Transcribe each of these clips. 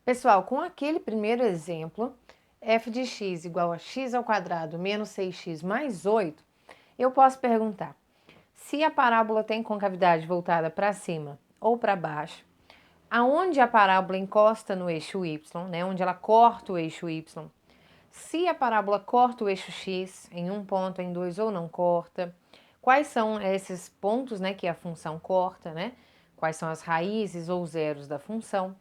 Pessoal, com aquele primeiro exemplo, f de x igual a x ao quadrado menos 6x mais 8, eu posso perguntar, se a parábola tem concavidade voltada para cima ou para baixo, aonde a parábola encosta no eixo y, né, onde ela corta o eixo y, se a parábola corta o eixo x em um ponto, em dois ou não corta, quais são esses pontos, né, que a função corta, né, quais são as raízes ou zeros da função,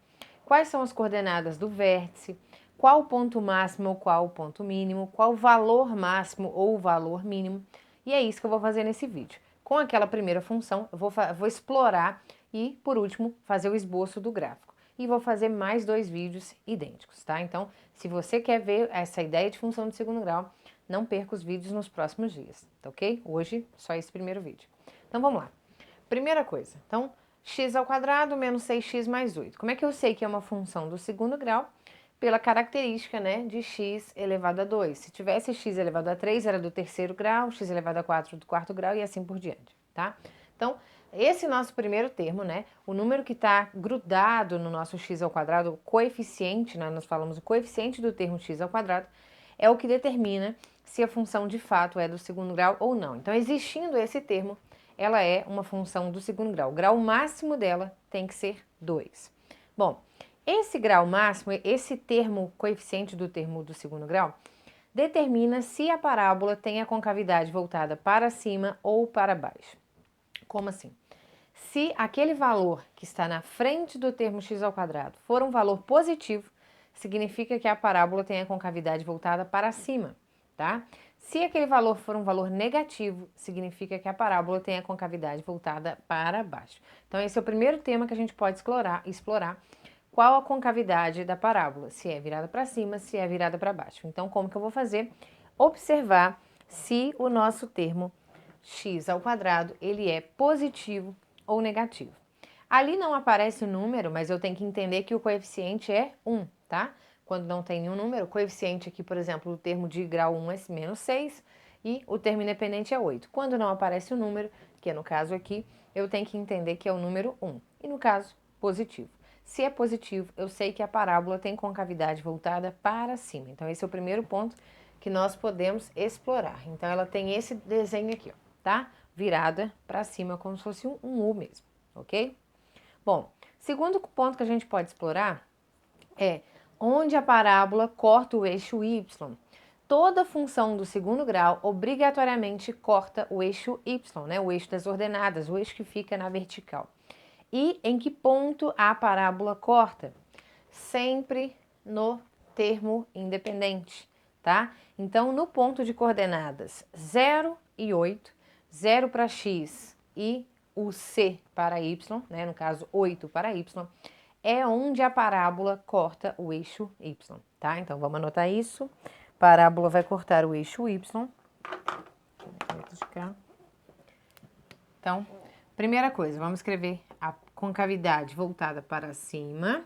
quais são as coordenadas do vértice, qual o ponto máximo ou qual o ponto mínimo, qual o valor máximo ou o valor mínimo, e é isso que eu vou fazer nesse vídeo. Com aquela primeira função, eu vou explorar e, por último, fazer o esboço do gráfico. E vou fazer mais 2 vídeos idênticos, tá? Então, se você quer ver essa ideia de função de segundo grau, não perca os vídeos nos próximos dias, tá ok? Hoje, só esse primeiro vídeo. Então, vamos lá. Primeira coisa, então, x ao quadrado menos 6x mais 8. Como é que eu sei que é uma função do segundo grau? Pela característica, né, de x elevado a 2. Se tivesse x elevado a 3, era do terceiro grau, x elevado a 4 do quarto grau e assim por diante, tá? Então, esse nosso primeiro termo, né, o número que está grudado no nosso x ao quadrado, o coeficiente, né, nós falamos o coeficiente do termo x ao quadrado, é o que determina se a função de fato é do segundo grau ou não. Então, existindo esse termo, ela é uma função do segundo grau. O grau máximo dela tem que ser 2. Bom, esse grau máximo, esse termo, coeficiente do termo do segundo grau, determina se a parábola tem a concavidade voltada para cima ou para baixo. Como assim? Se aquele valor que está na frente do termo x ao quadrado for um valor positivo, significa que a parábola tem a concavidade voltada para cima, tá? Se aquele valor for um valor negativo, significa que a parábola tem a concavidade voltada para baixo. Então, esse é o primeiro tema que a gente pode explorar. Qual a concavidade da parábola? Se é virada para cima, se é virada para baixo. Então, como que eu vou fazer? Observar se o nosso termo x ao quadrado, ele é positivo ou negativo. Ali não aparece o número, mas eu tenho que entender que o coeficiente é 1, tá? Quando não tem nenhum número, o coeficiente aqui, por exemplo, o termo de grau 1 é menos 6 e o termo independente é 8. Quando não aparece o número, que é no caso aqui, eu tenho que entender que é o número 1. E no caso, positivo. Se é positivo, eu sei que a parábola tem concavidade voltada para cima. Então, esse é o primeiro ponto que nós podemos explorar. Então, ela tem esse desenho aqui, ó, tá? Virada para cima, como se fosse um U mesmo, ok? Bom, segundo ponto que a gente pode explorar é onde a parábola corta o eixo y. Toda função do segundo grau obrigatoriamente corta o eixo y, né? O eixo das ordenadas, o eixo que fica na vertical. E em que ponto a parábola corta? Sempre no termo independente, tá? Então, no ponto de coordenadas 0 e 8, 0 para x e o c para y, né, no caso 8 para y, é onde a parábola corta o eixo y, tá? Então, vamos anotar isso. Parábola vai cortar o eixo y. Então, primeira coisa, vamos escrever a concavidade voltada para cima.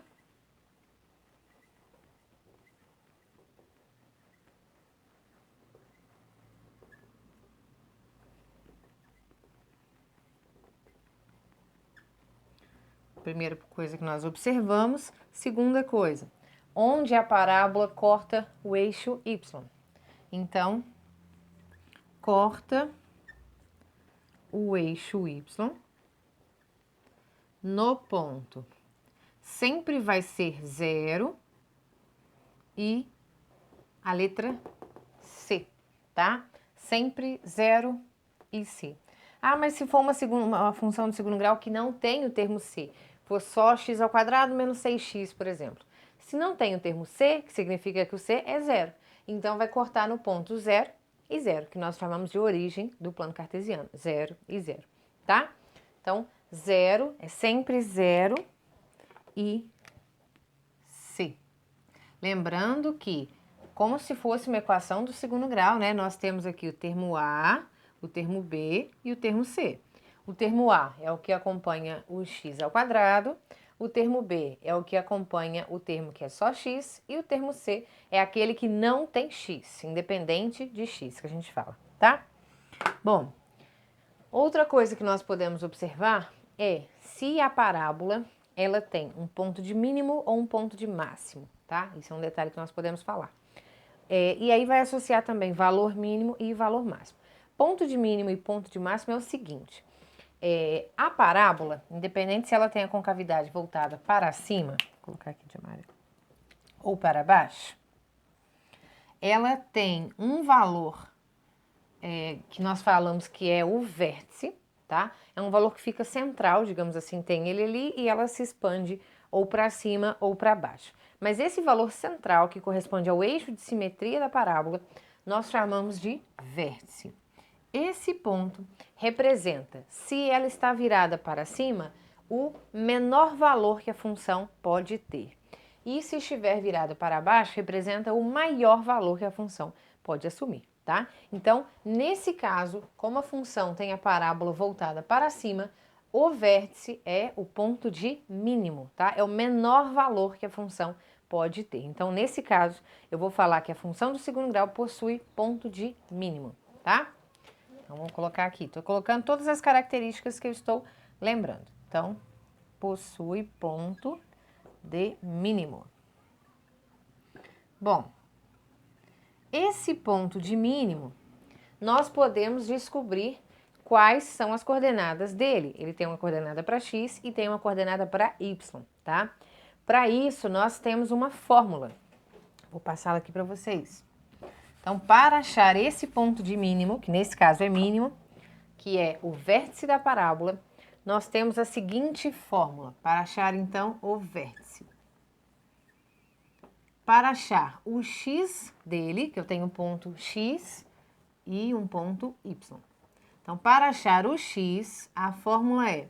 Primeira coisa que nós observamos. Segunda coisa, onde a parábola corta o eixo y. Então, corta o eixo y no ponto. Sempre vai ser 0 e a letra C, tá? Sempre 0 e C. Ah, mas se for uma função de segundo grau que não tem o termo C, for só x ao quadrado menos 6x, por exemplo. Se não tem o termo C, que significa que o C é 0, então vai cortar no ponto 0 e 0, que nós chamamos de origem do plano cartesiano, 0 e 0, tá? Então, 0 é sempre 0 e C. Lembrando que, como se fosse uma equação do segundo grau, né? Nós temos aqui o termo A, o termo B e o termo C. O termo A é o que acompanha o x ao quadrado, o termo B é o que acompanha o termo que é só x e o termo C é aquele que não tem x, independente de x que a gente fala, tá? Bom, outra coisa que nós podemos observar é se a parábola ela tem um ponto de mínimo ou um ponto de máximo, tá? Isso é um detalhe que nós podemos falar. E aí vai associar também valor mínimo e valor máximo. Ponto de mínimo e ponto de máximo é o seguinte, a parábola, independente se ela tem a concavidade voltada para cima, vou colocar aqui de amarelo, ou para baixo, ela tem um valor que nós falamos que é o vértice, tá? É um valor que fica central, digamos assim, tem ele ali e ela se expande ou para cima ou para baixo. Mas esse valor central, que corresponde ao eixo de simetria da parábola, nós chamamos de vértice. Esse ponto representa, se ela está virada para cima, o menor valor que a função pode ter. E se estiver virada para baixo, representa o maior valor que a função pode assumir, tá? Então, nesse caso, como a função tem a parábola voltada para cima, o vértice é o ponto de mínimo, tá? É o menor valor que a função pode ter. Então, nesse caso, eu vou falar que a função do segundo grau possui ponto de mínimo, tá? Então, vamos colocar aqui. Estou colocando todas as características que eu estou lembrando. Então, possui ponto de mínimo. Bom, esse ponto de mínimo, nós podemos descobrir quais são as coordenadas dele. Ele tem uma coordenada para x e tem uma coordenada para y, tá? Para isso, nós temos uma fórmula. Vou passá-la aqui para vocês. Então, para achar esse ponto de mínimo, que nesse caso é mínimo, que é o vértice da parábola, nós temos a seguinte fórmula para achar, então, o vértice. Para achar o x dele, que eu tenho um ponto x e um ponto y. Então, para achar o x, a fórmula é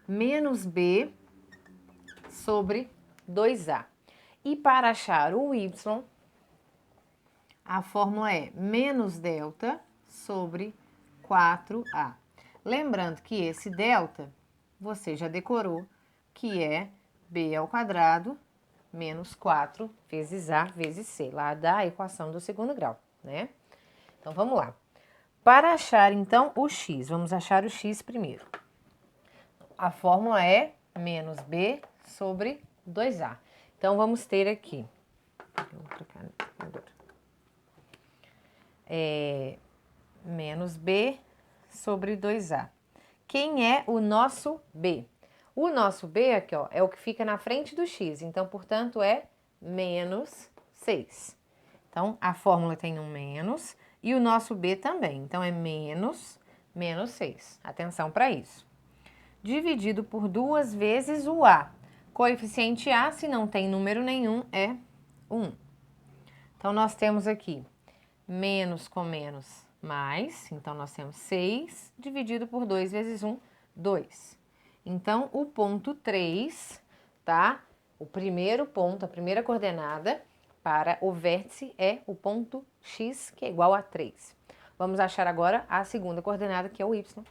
menos b sobre 2a. E para achar o y, a fórmula é menos delta sobre 4a. Lembrando que esse delta, você já decorou, que é b ao quadrado menos 4 vezes a vezes c, lá da equação do segundo grau, né? Então, vamos lá. Para achar, então, o x, vamos achar o x primeiro. A fórmula é menos b sobre 2a. Então, vamos ter aqui, menos b sobre 2a. Quem é o nosso b? O nosso b aqui, ó, é o que fica na frente do x, então, portanto, é menos 6. Então, a fórmula tem um menos e o nosso b também, então é menos 6. Atenção para isso. Dividido por 2 vezes o a. Coeficiente a, se não tem número nenhum, é 1. Então, nós temos aqui menos com menos mais, então nós temos 6 dividido por 2 vezes 1, 2. Então, o ponto 3, tá? O primeiro ponto, a primeira coordenada para o vértice é o ponto x, que é igual a 3. Vamos achar agora a segunda coordenada, que é o y.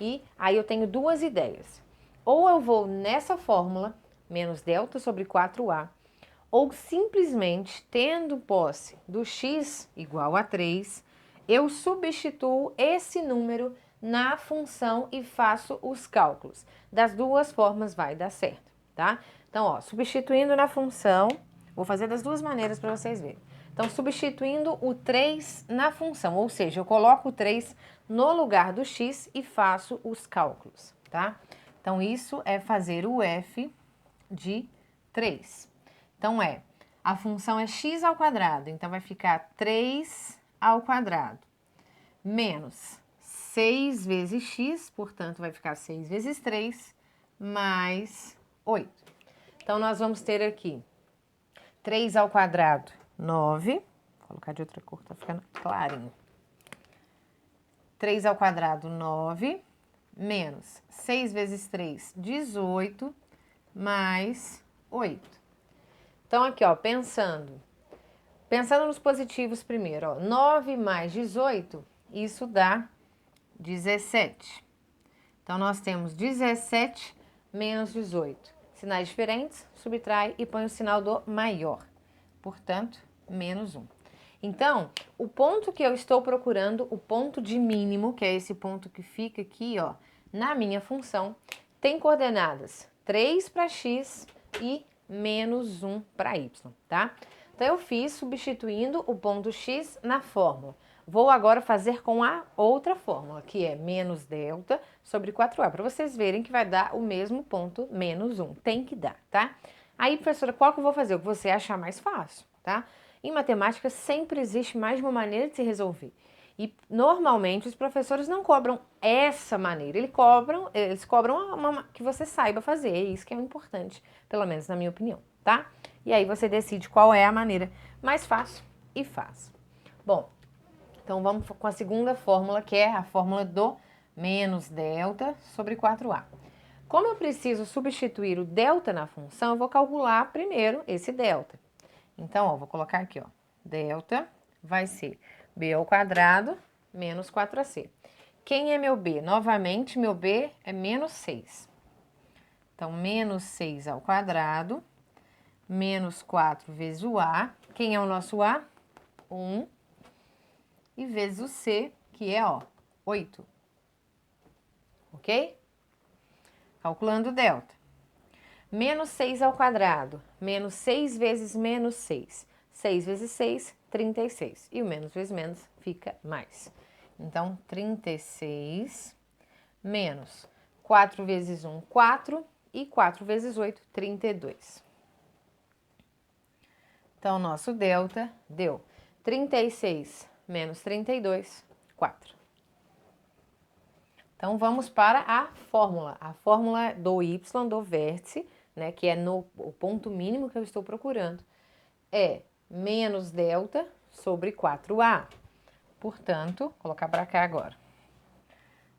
E aí eu tenho duas ideias. Ou eu vou nessa fórmula, menos delta sobre 4a, ou simplesmente, tendo posse do x igual a 3, eu substituo esse número na função e faço os cálculos. Das duas formas vai dar certo, tá? Então, ó, substituindo na função, vou fazer das duas maneiras para vocês verem. Então, substituindo o 3 na função, ou seja, eu coloco o 3 no lugar do x e faço os cálculos, tá? Então, isso é fazer o f de 3. Então, a função é x ao quadrado, então vai ficar 3 ao quadrado, menos 6 vezes x, portanto, vai ficar 6 vezes 3, mais 8. Então, nós vamos ter aqui 3 ao quadrado, 9. Vou colocar de outra cor, tá ficando clarinho. 3 ao quadrado, 9, menos 6 vezes 3, 18, mais 8. Então, aqui, ó, pensando nos positivos primeiro, ó, 9 mais 18, isso dá 17. Então, nós temos 17 menos 18. Sinais diferentes, subtrai e põe o sinal do maior. Portanto, menos 1. Então, o ponto que eu estou procurando, o ponto de mínimo, que é esse ponto que fica aqui, ó, na minha função, tem coordenadas 3 para x e menos 1 para y, tá? Então, eu fiz substituindo o ponto x na fórmula. Vou agora fazer com a outra fórmula, que é menos delta sobre 4a, para vocês verem que vai dar o mesmo ponto menos 1. Tem que dar, tá? Aí, professora, qual que eu vou fazer? O que você achar mais fácil, tá? Em matemática, sempre existe mais de uma maneira de se resolver. E, normalmente, os professores não cobram essa maneira. Eles cobram uma que você saiba fazer. É isso que é importante, pelo menos na minha opinião, tá? E aí, você decide qual é a maneira mais fácil e faz. Bom, então, vamos com a segunda fórmula, que é a fórmula do menos delta sobre 4a. Como eu preciso substituir o delta na função, eu vou calcular primeiro esse delta. Então, ó, vou colocar aqui, ó, delta vai ser b ao quadrado menos 4ac. Quem é meu b? Novamente, meu b é menos 6. Então, menos 6 ao quadrado menos 4 vezes o a. Quem é o nosso a? 1. E vezes o c, que é, ó, 8. Ok? Calculando o delta. Menos 6 ao quadrado, menos 6 vezes menos 6. 6 vezes 6, 36. E o menos vezes menos fica mais. Então, 36 menos 4 vezes 1, 4. E 4 vezes 8, 32. Então, nosso delta deu 36 menos 32, 4. Então, vamos para a fórmula do y, do vértice, né, que é o ponto mínimo que eu estou procurando, é menos delta sobre 4a. Portanto, vou colocar para cá agora.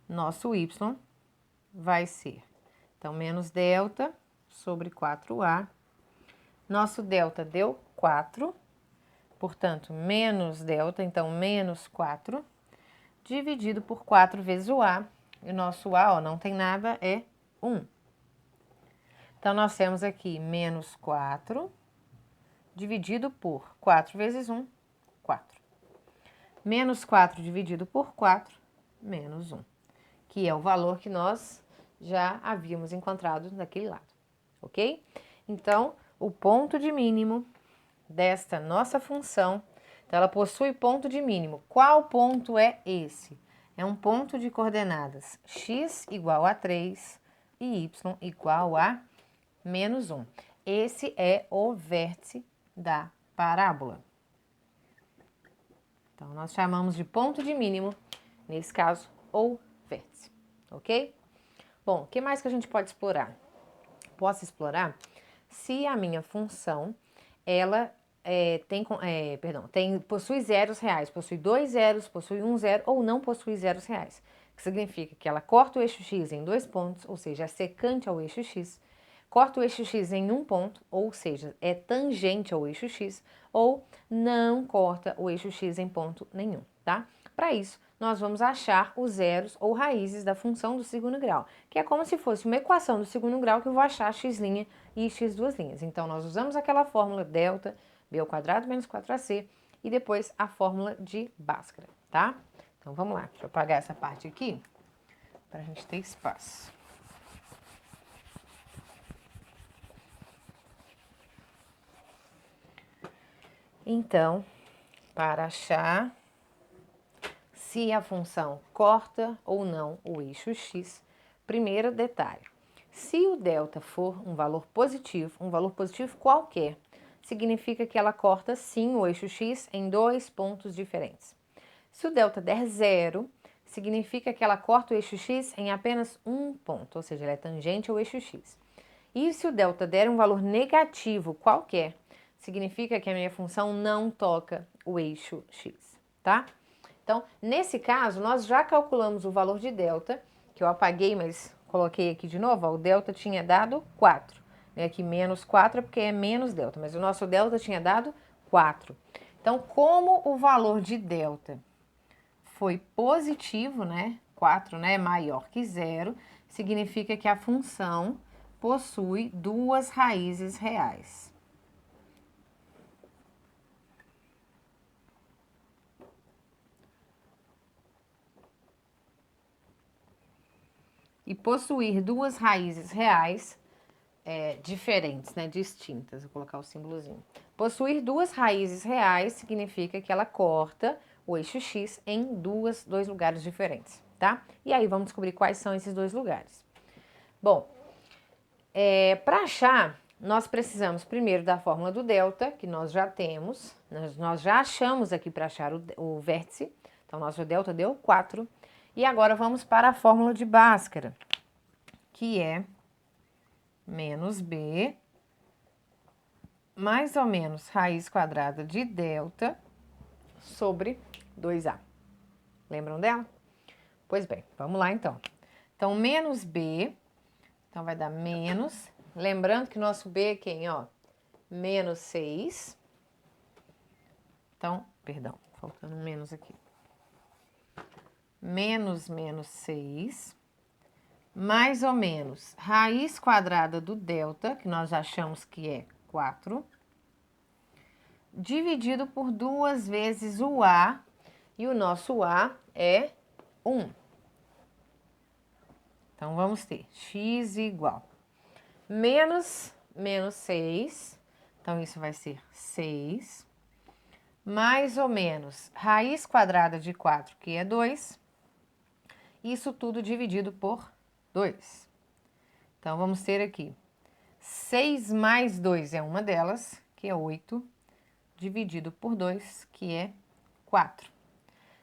Nosso y vai ser, então, menos delta sobre 4a. Nosso delta deu 4, portanto, menos delta, então, menos 4, dividido por 4 vezes o a. E o nosso a, ó, não tem nada, é 1. Então, nós temos aqui menos 4, dividido por 4 vezes 1, 4. Menos 4 dividido por 4, menos 1. Que é o valor que nós já havíamos encontrado naquele lado, ok? Então, o ponto de mínimo desta nossa função, então ela possui ponto de mínimo. Qual ponto é esse? É um ponto de coordenadas x igual a 3 e y igual a menos 1. Esse é o vértice da parábola. Então, nós chamamos de ponto de mínimo, nesse caso, ou vértice, ok? Bom, o que mais que a gente pode explorar? Posso explorar se a minha função, ela possui zeros reais, possui 2 zeros, possui 1 zero ou não possui zeros reais. Que significa que ela corta o eixo x em 2 pontos, ou seja, é secante ao eixo x, corta o eixo x em 1 ponto, ou seja, é tangente ao eixo x, ou não corta o eixo x em ponto nenhum, tá? Para isso, nós vamos achar os zeros ou raízes da função do segundo grau, que é como se fosse uma equação do segundo grau que eu vou achar x' e x duas linhas. Então, nós usamos aquela fórmula delta, b ao quadrado menos 4ac, e depois a fórmula de Bhaskara, tá? Então, vamos lá. Deixa eu apagar essa parte aqui, para a gente ter espaço. Então, para achar se a função corta ou não o eixo x, primeiro detalhe. Se o delta for um valor positivo qualquer, significa que ela corta sim o eixo x em 2 pontos diferentes. Se o delta der 0, significa que ela corta o eixo x em apenas um ponto, ou seja, ela é tangente ao eixo x. E se o delta der um valor negativo qualquer, significa que a minha função não toca o eixo x, tá? Então, nesse caso, nós já calculamos o valor de delta, que eu apaguei, mas coloquei aqui de novo, ó, o delta tinha dado 4. Aqui menos 4 é porque é menos delta, mas o nosso delta tinha dado 4. Então, como o valor de delta foi positivo, né? 4, né, maior que 0, significa que a função possui duas raízes reais. E possuir duas raízes reais diferentes, né? Distintas. Vou colocar o símbolozinho. Possuir duas raízes reais significa que ela corta o eixo X em dois lugares diferentes, tá? E aí vamos descobrir quais são esses dois lugares. Bom, para achar, nós precisamos primeiro da fórmula do delta, que nós já temos, nós já achamos aqui para achar o vértice, então nosso delta deu 4. E agora vamos para a fórmula de Bhaskara, que é menos b mais ou menos raiz quadrada de delta sobre 2a. Lembram dela? Pois bem, vamos lá então. Então, menos b, então vai dar menos, lembrando que nosso b é quem, ó? Menos 6. Então, perdão, faltando um menos aqui. Menos 6, mais ou menos raiz quadrada do delta, que nós achamos que é 4, dividido por 2 vezes o a, e o nosso a é 1. Então, vamos ter x igual menos 6, então isso vai ser 6, mais ou menos raiz quadrada de 4, que é 2, isso tudo dividido por 2. Então, vamos ter aqui 6 mais 2 é uma delas, que é 8, dividido por 2, que é 4.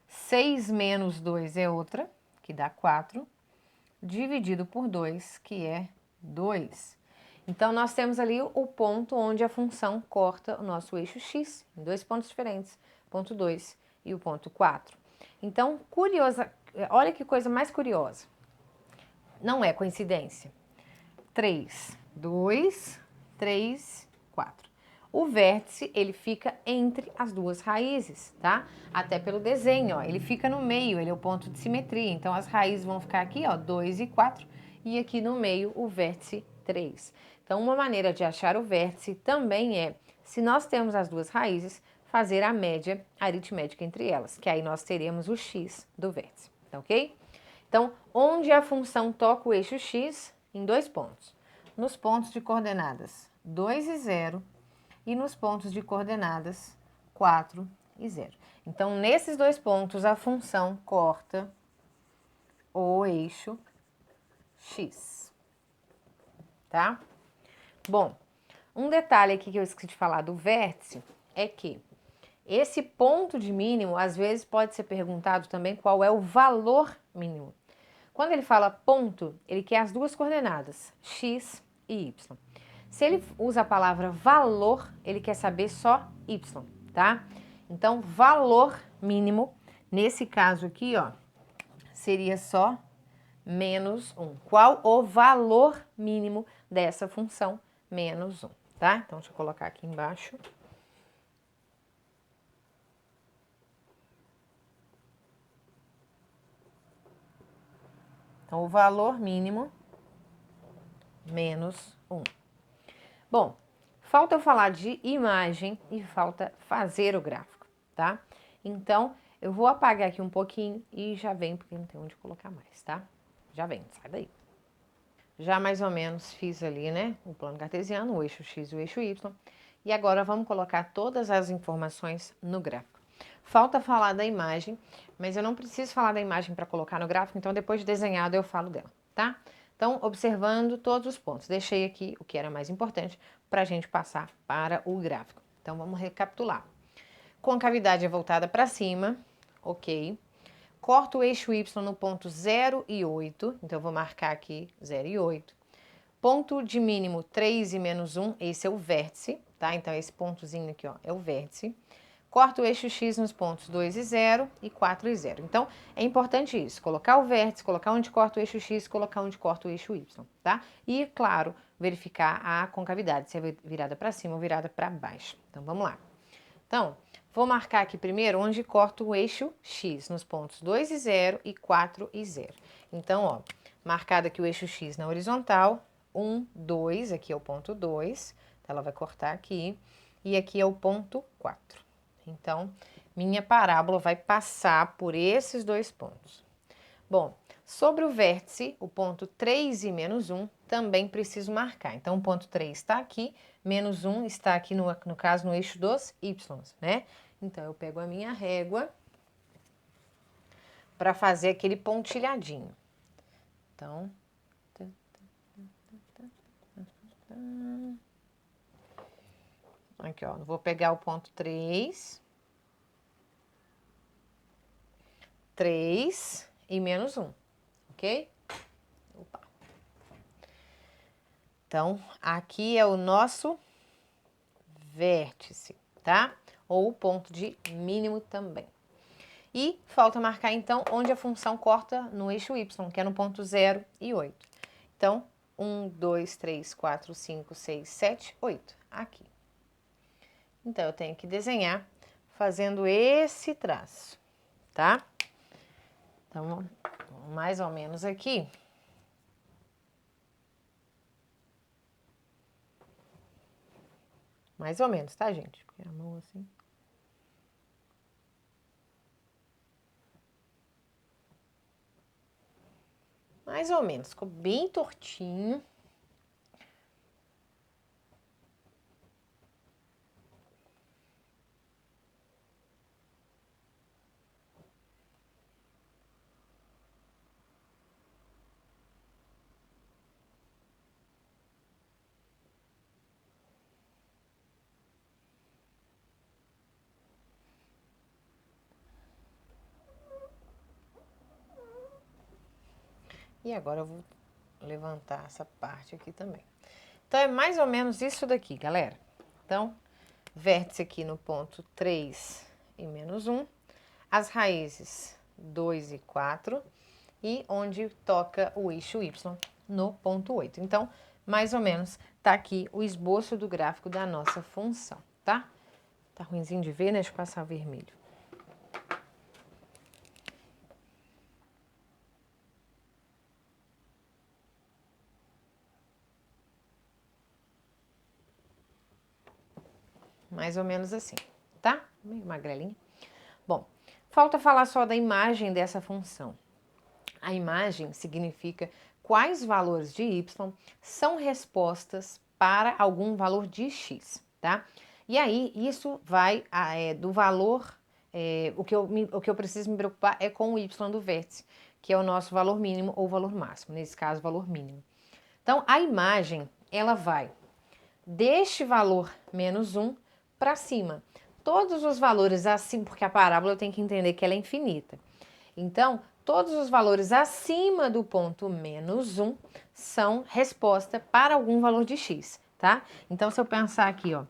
6 menos 2 é outra, que dá 4, dividido por 2, que é 2. Então, nós temos ali o ponto onde a função corta o nosso eixo X, em dois pontos diferentes, ponto 2 e o ponto 4. Então, olha que coisa mais curiosa. Não é coincidência. 3, 2, 3, 4. O vértice, ele fica entre as duas raízes, tá? Até pelo desenho, ó, ele fica no meio, ele é o ponto de simetria. Então, as raízes vão ficar aqui, ó, 2 e 4, e aqui no meio o vértice 3. Então, uma maneira de achar o vértice também é, se nós temos as duas raízes, fazer a média aritmética entre elas, que aí nós teremos o x do vértice, tá ok? Então, onde a função toca o eixo x? Em dois pontos. Nos pontos de coordenadas 2 e 0 e nos pontos de coordenadas 4 e 0. Então, nesses dois pontos, a função corta o eixo x, tá? Bom, um detalhe aqui que eu esqueci de falar do vértice é que esse ponto de mínimo, às vezes, pode ser perguntado também qual é o valor mínimo. Quando ele fala ponto, ele quer as duas coordenadas, x e y. Se ele usa a palavra valor, ele quer saber só y, tá? Então, valor mínimo, nesse caso aqui, ó, seria só menos 1. Qual o valor mínimo dessa função? Menos 1, tá? Então, deixa eu colocar aqui embaixo. Então, o valor mínimo, menos 1. Bom, falta eu falar de imagem e falta fazer o gráfico, tá? Então, eu vou apagar aqui um pouquinho e já vem, porque não tem onde colocar mais, tá? Já vem, sai daí. Já mais ou menos fiz ali, né, o plano cartesiano, o eixo x e o eixo y. E agora vamos colocar todas as informações no gráfico. Falta falar da imagem, mas eu não preciso falar da imagem para colocar no gráfico, então depois de desenhado eu falo dela, tá? Então, observando todos os pontos. Deixei aqui o que era mais importante para a gente passar para o gráfico. Então, vamos recapitular. Concavidade é voltada para cima, ok. Corto o eixo y no ponto 0 e 8, então eu vou marcar aqui 0 e 8. Ponto de mínimo 3 e menos 1, esse é o vértice, tá? Então, esse pontozinho aqui, ó, é o vértice. Corto o eixo x nos pontos 2 e 0 e 4 e 0. Então, é importante isso, colocar o vértice, colocar onde corta o eixo x, colocar onde corta o eixo y, tá? E, claro, verificar a concavidade, se é virada para cima ou virada para baixo. Então, vamos lá. Então, vou marcar aqui primeiro onde corta o eixo x, nos pontos 2 e 0 e 4 e 0. Então, ó, marcado aqui o eixo x na horizontal, 1, 2, aqui é o ponto 2, então ela vai cortar aqui, e aqui é o ponto 4. Então, minha parábola vai passar por esses dois pontos. Bom, sobre o vértice, o ponto 3 e menos 1, também preciso marcar. Então, o ponto 3 está aqui, menos 1 está aqui, no caso, no eixo dos y, né? Então, eu pego a minha régua para fazer aquele pontilhadinho. Então, aqui, ó, vou pegar o ponto 3 e menos 1, ok? Opa. Então, aqui é o nosso vértice, tá? Ou o ponto de mínimo também. E falta marcar, então, onde a função corta no eixo y, que é no ponto 0 e 8. Então, 1, 2, 3, 4, 5, 6, 7, 8. Aqui. Então, eu tenho que desenhar fazendo esse traço, tá? Então, mais ou menos aqui. Mais ou menos, tá, gente? Porque a mão assim... Mais ou menos, ficou bem tortinho. E agora eu vou levantar essa parte aqui também. Então, é mais ou menos isso daqui, galera. Então, vértice aqui no ponto 3 e menos 1. As raízes 2 e 4. E onde toca o eixo y no ponto 8. Então, mais ou menos, tá aqui o esboço do gráfico da nossa função, tá? Tá ruimzinho de ver, né? Deixa eu passar vermelho. Mais ou menos assim, tá? Meio magrelinha. Bom, falta falar só da imagem dessa função. A imagem significa quais valores de y são respostas para algum valor de x, tá? E aí, isso vai do valor, o que eu preciso me preocupar é com o y do vértice, que é o nosso valor mínimo ou valor máximo, nesse caso, valor mínimo. Então, a imagem, ela vai deste valor menos 1 para cima. Todos os valores acima, porque a parábola eu tenho que entender que ela é infinita. Então, todos os valores acima do ponto menos 1 são resposta para algum valor de x, tá? Então, se eu pensar aqui, ó,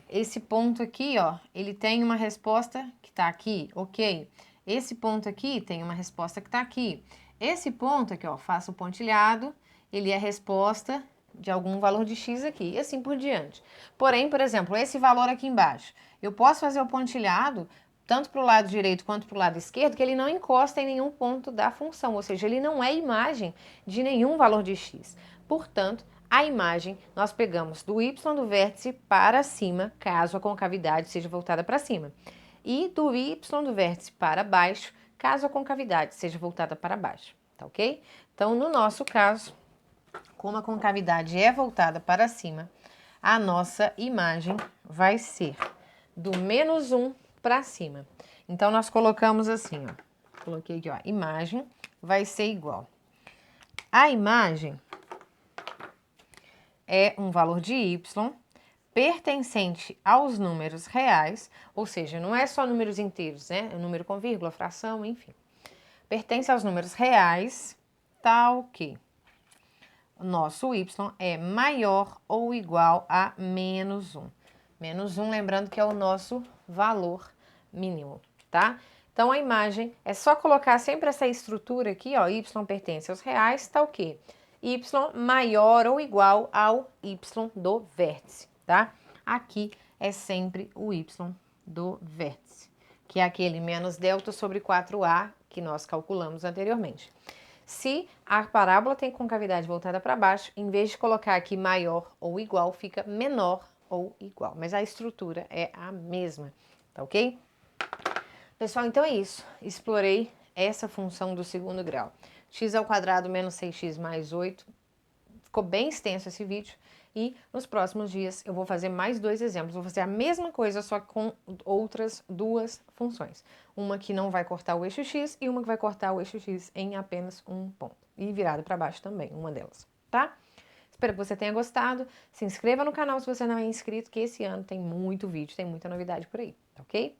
esse ponto aqui, ó, ele tem uma resposta que tá aqui, ok. Esse ponto aqui tem uma resposta que tá aqui. Esse ponto aqui, ó, faço o pontilhado, ele é resposta de algum valor de x aqui, e assim por diante. Porém, por exemplo, esse valor aqui embaixo, eu posso fazer o pontilhado tanto para o lado direito quanto para o lado esquerdo, que ele não encosta em nenhum ponto da função, ou seja, ele não é imagem de nenhum valor de x. Portanto, a imagem nós pegamos do y do vértice para cima, caso a concavidade seja voltada para cima, e do y do vértice para baixo, caso a concavidade seja voltada para baixo, tá ok? Então, no nosso caso, como a concavidade é voltada para cima, a nossa imagem vai ser do menos 1 para cima. Então, nós colocamos assim, ó. Coloquei aqui, ó. Imagem vai ser igual. A imagem é um valor de y pertencente aos números reais, ou seja, não é só números inteiros, né? É número com vírgula, fração, enfim. Pertence aos números reais, tal que o nosso y é maior ou igual a menos 1. Menos 1, lembrando que é o nosso valor mínimo, tá? Então, a imagem é só colocar sempre essa estrutura aqui, ó, y pertence aos reais, tá o quê? Y maior ou igual ao y do vértice, tá? Aqui é sempre o y do vértice, que é aquele menos delta sobre 4a que nós calculamos anteriormente. Se a parábola tem concavidade voltada para baixo, em vez de colocar aqui maior ou igual, fica menor ou igual. Mas a estrutura é a mesma, tá ok? Pessoal, então é isso. Explorei essa função do segundo grau. X² menos 6x mais 8 Ficou bem extenso esse vídeo e nos próximos dias eu vou fazer mais 2 exemplos. Vou fazer a mesma coisa, só com outras 2 funções. Uma que não vai cortar o eixo X e uma que vai cortar o eixo X em apenas um ponto. E virado para baixo também, uma delas, tá? Espero que você tenha gostado. Se inscreva no canal se você não é inscrito, que esse ano tem muito vídeo, tem muita novidade por aí, tá ok?